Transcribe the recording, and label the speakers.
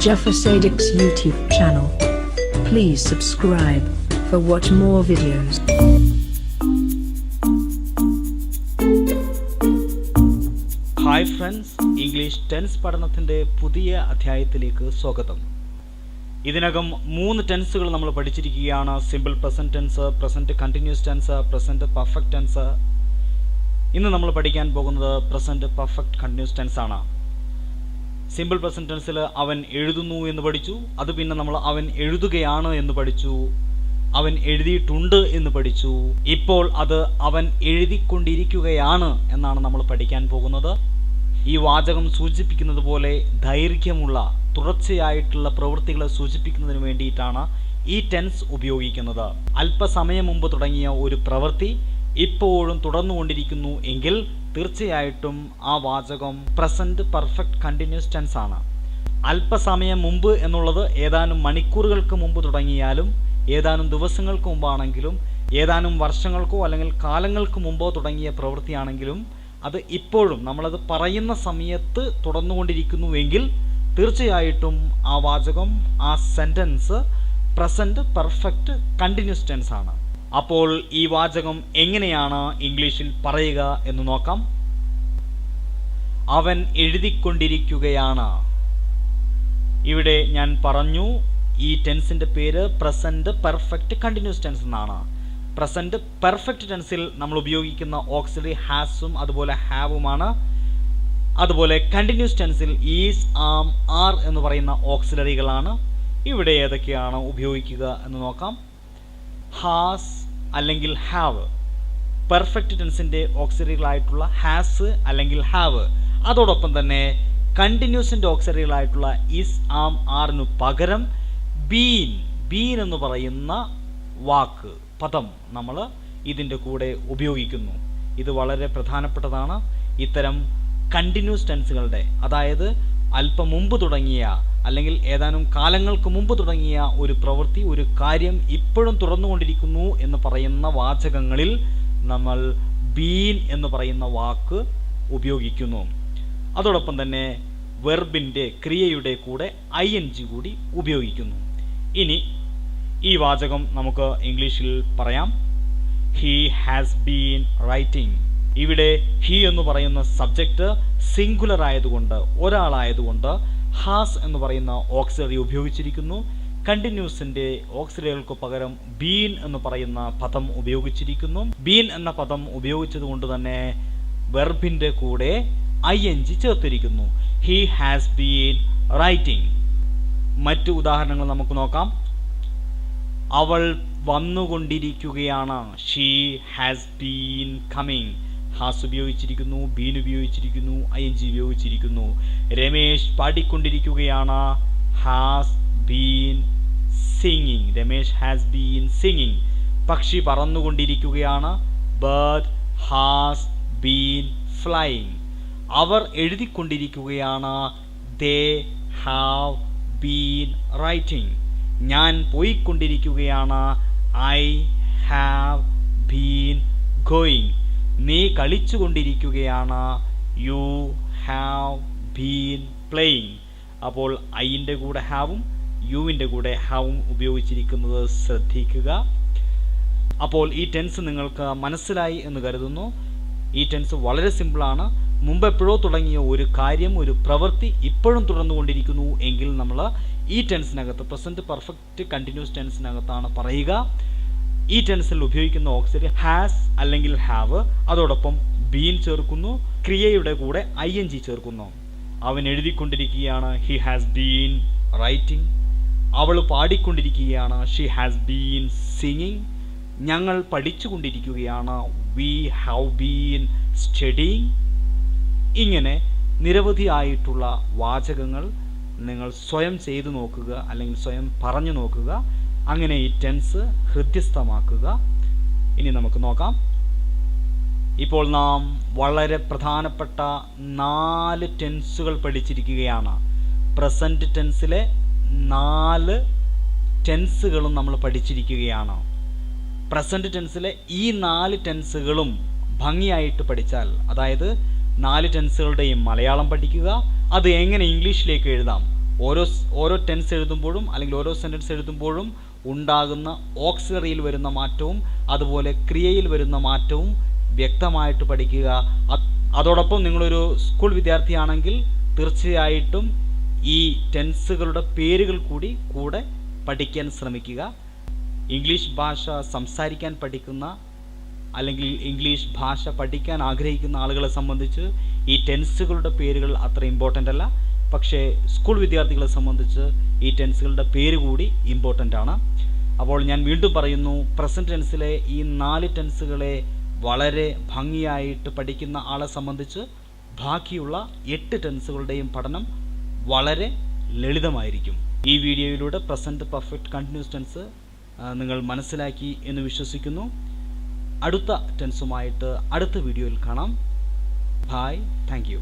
Speaker 1: Jaffasadic's YouTube channel. Please subscribe for watch more videos.
Speaker 2: Hi friends, English tense പഠനത്തിൻ്റെ പുതിയ അധ്യായത്തിലേക്ക് സ്വാഗതം. ഇതിനകം 3 ടെൻസുകൾ നമ്മൾ പഠിച്ചിരിക്കുകയാണ്. Simple present tense, present continuous tense, present perfect tense. ഇന്ന് നമ്മൾ പഠിക്കാൻ പോകുന്നത് പ്രസൻറ്റ് പെർഫെക്റ്റ് കണ്ടിന്യൂസ് ടെൻസ് ആണ്. സിമ്പിൾ പ്രസൻറ്റ് ടെൻസിൽ അവൻ എഴുതുന്നു എന്ന് പഠിച്ചു. അത് പിന്നെ നമ്മൾ അവൻ എഴുതുകയാണ് എന്ന് പഠിച്ചു. അവൻ എഴുതിയിട്ടുണ്ട് എന്ന് പഠിച്ചു. ഇപ്പോൾ അത് അവൻ എഴുതിക്കൊണ്ടിരിക്കുകയാണ് എന്നാണ് നമ്മൾ പഠിക്കാൻ പോകുന്നത്. ഈ വാചകം സൂചിപ്പിക്കുന്നത് പോലെ ദൈർഘ്യമുള്ള തുടർച്ചയായിട്ടുള്ള പ്രവൃത്തികളെ സൂചിപ്പിക്കുന്നതിന് വേണ്ടിയിട്ടാണ് ഈ ടെൻസ് ഉപയോഗിക്കുന്നത്. അല്പസമയം മുമ്പ് തുടങ്ങിയ ഒരു പ്രവൃത്തി ഇപ്പോഴും തുടർന്നുകൊണ്ടിരിക്കുന്നു എങ്കിൽ തീർച്ചയായിട്ടും ആ വാചകം പ്രസന്റ് പെർഫെക്റ്റ് കണ്ടിന്യൂസ് ടെൻസ് ആണ്. അല്പസമയം മുമ്പ് എന്നുള്ളത് ഏതാനും മണിക്കൂറുകൾക്ക് മുമ്പ് തുടങ്ങിയാലും ഏതാനും ദിവസങ്ങൾക്ക് മുമ്പാണെങ്കിലും ഏതാനും വർഷങ്ങൾക്കോ അല്ലെങ്കിൽ കാലങ്ങൾക്ക് മുമ്പോ തുടങ്ങിയ പ്രവൃത്തിയാണെങ്കിലും അത് ഇപ്പോഴും നമ്മളത് പറയുന്ന സമയത്ത് തുടർന്നുകൊണ്ടിരിക്കുന്നുവെങ്കിൽ തീർച്ചയായിട്ടും ആ വാചകം, ആ sentence present perfect continuous tense ആണ്. അപ്പോൾ ഈ വാചകം എങ്ങനെയാണ് ഇംഗ്ലീഷിൽ പറയുക എന്ന് നോക്കാം. അവൻ എഴുതിക്കൊണ്ടിരിക്കുകയാണ്. ഇവിടെ ഞാൻ പറഞ്ഞു, ഈ ടെൻസിൻ്റെ പേര് പ്രസന്റ് പെർഫെക്റ്റ് കണ്ടിന്യൂസ് ടെൻസ് എന്നാണ്. പ്രസന്റ് പെർഫെക്റ്റ് ടെൻസിൽ നമ്മൾ ഉപയോഗിക്കുന്ന ഓക്സിലറി ഹാസും അതുപോലെ ഹാവുമാണ്. അതുപോലെ കണ്ടിന്യൂസ് ടെൻസിൽ ഈസ്, ആം, ആർ എന്ന് പറയുന്ന ഓക്സിലറികളാണ്. ഇവിടെ ഏതൊക്കെയാണ് ഉപയോഗിക്കുക എന്ന് നോക്കാം. ഹാസ് അല്ലെങ്കിൽ ഹാവ്, പെർഫെക്റ്റ് ടെൻസിൻ്റെ ഓക്സിലറികളായിട്ടുള്ള ഹാസ് അല്ലെങ്കിൽ ഹാവ്. അതോടൊപ്പം തന്നെ കണ്ടിന്യൂസിൻ്റെ ഓക്സിലറികളായിട്ടുള്ള ഈസ്, ആം, ആറിനു പകരം ബീൻ എന്ന് പറയുന്ന വാക്ക്, പദം നമ്മൾ ഇതിൻ്റെ കൂടെ ഉപയോഗിക്കുന്നു. ഇത് വളരെ പ്രധാനപ്പെട്ടതാണ്. ഇത്തരം കണ്ടിന്യൂസ് ടെൻസുകളുടെ, അതായത് അല്പം മുമ്പ് തുടങ്ങിയ അല്ലെങ്കിൽ ഏതാനും കാലങ്ങൾക്ക് മുമ്പ് തുടങ്ങിയ ഒരു പ്രവൃത്തി, ഒരു കാര്യം ഇപ്പോഴും തുടർന്നുകൊണ്ടിരിക്കുന്നു എന്ന് പറയുന്ന വാചകങ്ങളിൽ നമ്മൾ ബീൻ എന്ന് പറയുന്ന വാക്ക് ഉപയോഗിക്കുന്നു. അതോടൊപ്പം തന്നെ വെർബിൻ്റെ, ക്രിയയുടെ കൂടെ ING കൂടി ഉപയോഗിക്കുന്നു. ഇനി ഈ വാചകം നമുക്ക് ഇംഗ്ലീഷിൽ പറയാം. He has been writing. ഇവിടെ ഹി എന്ന് പറയുന്ന സബ്ജക്റ്റ് സിംഗുലർ ആയതുകൊണ്ട്, ഒരാളായതുകൊണ്ട് ഹാസ് എന്ന് പറയുന്ന ഓക്സിലറി ഉപയോഗിച്ചിരിക്കുന്നു. കണ്ടിന്യൂസിൻ്റെ ഓക്സിലറികൾക്ക് പകരം ബീൻ എന്ന് പറയുന്ന പദം ഉപയോഗിച്ചിരിക്കുന്നു. ബീൻ എന്ന പദം ഉപയോഗിച്ചത് കൊണ്ട് തന്നെ വെർബിൻ്റെ കൂടെ ING ചേർത്തിരിക്കുന്നു. He has been writing. മറ്റു ഉദാഹരണങ്ങൾ നമുക്ക് നോക്കാം. അവൾ വന്നുകൊണ്ടിരിക്കുകയാണ്. She has been coming. Has ഉപയോഗിച്ചിരിക്കുന്നു, ബീൻ ഉപയോഗിച്ചിരിക്കുന്നു, ING ഉപയോഗിച്ചിരിക്കുന്നു. രമേശ് പാടിക്കൊണ്ടിരിക്കുകയാണ്. Has been singing. Ramesh has been singing. പക്ഷി പറന്നുകൊണ്ടിരിക്കുകയാണ്. Bird has been flying. അവർ എഴുതിക്കൊണ്ടിരിക്കുകയാണ്. They have been writing. ഞാൻ പോയിക്കൊണ്ടിരിക്കുകയാണ്. I have been going. നീ കളിച്ചുകൊണ്ടിരിക്കുകയാണ്. You have been playing. അപ്പോൾ ഐൻ്റെ കൂടെ ഹാവും യുവിൻ്റെ കൂടെ ഹാവും ഉപയോഗിച്ചിരിക്കുന്നത് ശ്രദ്ധിക്കുക. അപ്പോൾ ഈ ടെൻസ് നിങ്ങൾക്ക് മനസ്സിലായി എന്ന് കരുതുന്നു. ഈ ടെൻസ് വളരെ സിമ്പിളാണ്. മുമ്പെപ്പോഴോ തുടങ്ങിയ ഒരു കാര്യം, ഒരു പ്രവൃത്തി ഇപ്പോഴും തുടർന്നുകൊണ്ടിരിക്കുന്നു എങ്കിൽ നമ്മൾ ഈ ടെൻസിനകത്ത്, പ്രസന്റ് പെർഫെക്റ്റ് കണ്ടിന്യൂസ് ടെൻസിനകത്താണ് പറയുക. ഈ ടെൻസിൽ ഉപയോഗിക്കുന്ന ഓക്സിലറി ഹാസ് അല്ലെങ്കിൽ ഹാവ്, അതോടൊപ്പം ബീൻ ചേർക്കുന്നു. ക്രിയയുടെ കൂടെ ING ചേർക്കുന്നു. അവൻ എഴുതിക്കൊണ്ടിരിക്കുകയാണ്. He has been writing. അവൾ പാടിക്കൊണ്ടിരിക്കുകയാണ്. She has been singing. ഞങ്ങൾ പഠിച്ചുകൊണ്ടിരിക്കുകയാണ്. We have been studying. ഇങ്ങനെ നിരവധിയായിട്ടുള്ള വാചകങ്ങൾ നിങ്ങൾ സ്വയം ചെയ്തു നോക്കുക, അല്ലെങ്കിൽ സ്വയം പറഞ്ഞു നോക്കുക. അങ്ങനെ ഈ ടെൻസ് ഹൃദ്യസ്ഥമാക്കുക. ഇനി നമുക്ക് നോക്കാം. ഇപ്പോൾ നാം വളരെ പ്രധാനപ്പെട്ട 4 ടെൻസുകൾ പഠിച്ചിരിക്കുകയാണ്. പ്രസന്റ് ടെൻസിലെ 4 ടെൻസുകളും നമ്മൾ പഠിച്ചിരിക്കുകയാണ്. പ്രസന്റ് ടെൻസിലെ ഈ 4 ടെൻസുകളും ഭംഗിയായിട്ട് പഠിച്ചാൽ, അതായത് 4 ടെൻസുകളുടെയും മലയാളം പഠിക്കുക, അത് എങ്ങനെ ഇംഗ്ലീഷിലേക്ക് എഴുതാം, ഓരോ ടെൻസ് എഴുതുമ്പോഴും അല്ലെങ്കിൽ ഓരോ സെൻറ്റൻസ് എഴുതുമ്പോഴും ഉണ്ടാകുന്ന ഓക്സിലറിയിൽ വരുന്ന മാറ്റവും അതുപോലെ ക്രിയയിൽ വരുന്ന മാറ്റവും വ്യക്തമായിട്ട് പഠിക്കുക. അതോടൊപ്പം നിങ്ങളൊരു സ്കൂൾ വിദ്യാർത്ഥിയാണെങ്കിൽ തീർച്ചയായിട്ടും ഈ ടെൻസുകളുടെ പേരുകൾ കൂടെ പഠിക്കാൻ ശ്രമിക്കുക. ഇംഗ്ലീഷ് ഭാഷ സംസാരിക്കാൻ പഠിക്കുന്ന അല്ലെങ്കിൽ ഇംഗ്ലീഷ് ഭാഷ പഠിക്കാൻ ആഗ്രഹിക്കുന്ന ആളുകളെ സംബന്ധിച്ച് ഈ ടെൻസുകളുടെ പേരുകൾ അത്ര ഇമ്പോർട്ടൻ്റ് അല്ല. പക്ഷേ സ്കൂൾ വിദ്യാർത്ഥികളെ സംബന്ധിച്ച് ഈ ടെൻസുകളുടെ പേര് കൂടി ഇമ്പോർട്ടൻ്റ് ആണ്. അപ്പോൾ ഞാൻ വീണ്ടും പറയുന്നു, പ്രസൻറ്റ് ടെൻസിലെ ഈ 4 ടെൻസുകളെ വളരെ ഭംഗിയായിട്ട് പഠിക്കുന്ന ആളെ സംബന്ധിച്ച് ബാക്കിയുള്ള 8 ടെൻസുകളുടെയും പഠനം വളരെ ലളിതമായിരിക്കും. ഈ വീഡിയോയിലൂടെ പ്രസൻറ്റ് പെർഫെക്റ്റ് കണ്ടിന്യൂസ് ടെൻസ് നിങ്ങൾ മനസ്സിലാക്കി എന്ന് വിശ്വസിക്കുന്നു. അടുത്ത ടെൻസുമായിട്ട് അടുത്ത വീഡിയോയിൽ കാണാം. Bye, thank U.